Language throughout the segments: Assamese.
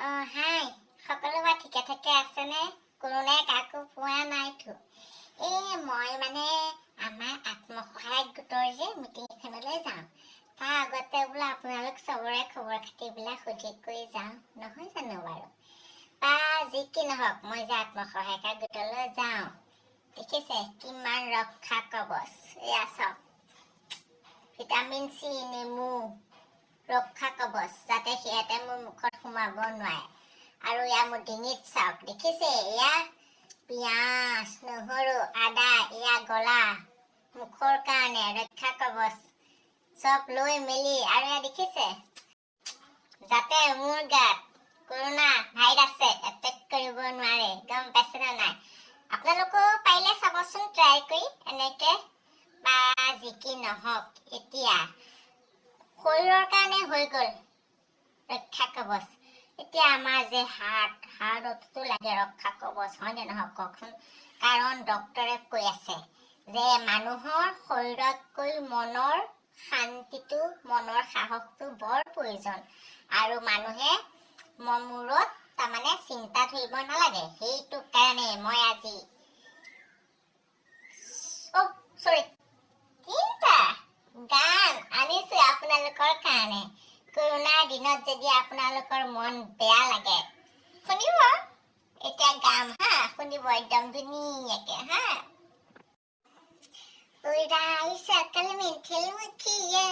হাই সকলো বা ঠিকে থাকে আছেনে? কোৰোনাই কাকো পোৱা নাইতো। মই মানে আমাৰ আত্মসহায়ক গোটৰ যে মিটিং এখনলৈ যাওঁ। তাৰ আগতে বোলো আপোনালোক চবৰে খবৰ খাতিবিলাক সুধি কৰি যাওঁ, নহয় জানো বাৰু? বা যি কি নহওক, মই যে আত্মসহায়ক গোটলৈ যাওঁ, দেখিছে কিমান ৰক্ষা কৱচ। এয়া চাওক, ভিটামিন চি, নেমু ৰক্ষা কৱচ, যাতে সিহঁতে মোৰ মুখত সোমাব নোৱাৰে। আৰু এয়া মোৰ ডিঙিত চাওক, দেখিছে এয়া পিঁয়াজ, নহৰু, আদা, এয়া গলা মুখৰ কাৰণে ৰক্ষা কৱচ চব লৈ মেলি। আৰু এয়া দেখিছে, যাতে মোৰ গাত কৰোণা ভাইৰাছে এটেক কৰিব নোৱাৰে, গম পাইছেনে নাই? আপোনালোকেও পাৰিলে চাবচোন ট্ৰাই কৰি এনেকে। বা যি কি নহওক, এতিয়া শৰীৰৰ কাৰণে হৈ গ'ল ৰক্ষা কৱচ। এতিয়া আমাৰ যে হাৰ্টতো লাগে ৰক্ষা কৱচ, হয়নে নহয় কওকচোন? কাৰণ ডক্তৰে কৈ আছে যে মানুহৰ শৰীৰতকৈ মনৰ শান্তিটো, মনৰ সাহসটো বৰ প্ৰয়োজন। আৰু মানুহে মূৰত তাৰমানে চিন্তা ধৰিব নালাগে। সেইটো কাৰণে মই আজি তিনিটা গান আনিছো আপোনালোকৰ কাৰণে। কৰোণাৰ দিনত যদি আপোনালোকৰ মন বেয়া লাগে, শুনিব। এতিয়া গাম হা, শুনিব একদম ধুনীয়াকে হা। উৰাই সকল মিঠিল মুখিয়া,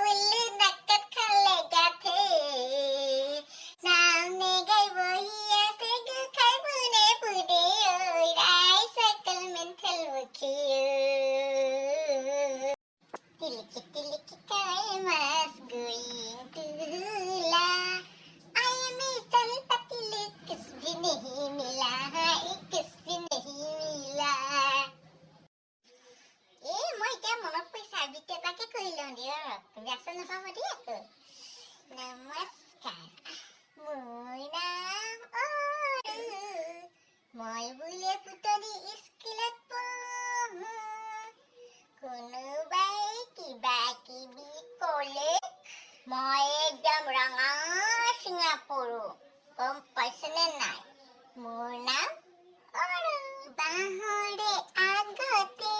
উল্লু নাকত খালে গাথে, নামনে গাই বহি আছে দুখাই পুনে পুনে, উৰাই সকল মিঠিল মুখিয়া, তিলিকি তিলিকি কাই মাছ going to hula, I am a सल पतली किस भी नहीं मिला, किस भी नहीं मिला। মই এতিয়া মনত পৰিছে আবৃত্তি এটাকে কৰি লওঁ দিয়ক, ব্যস্ত নাপাব দেই আকৌ। নমস্কাৰ, মোৰ নাম অৰু, মই বোলে পুতলি স্কুলত পঢ়ো। কোনোবাই কিবা কিবি ক'লে মই একদম ৰঙা চিঙা পৰো, গম পাইছেনে নাই? মোৰ নাম অৰু। বাঁহৰে আগতে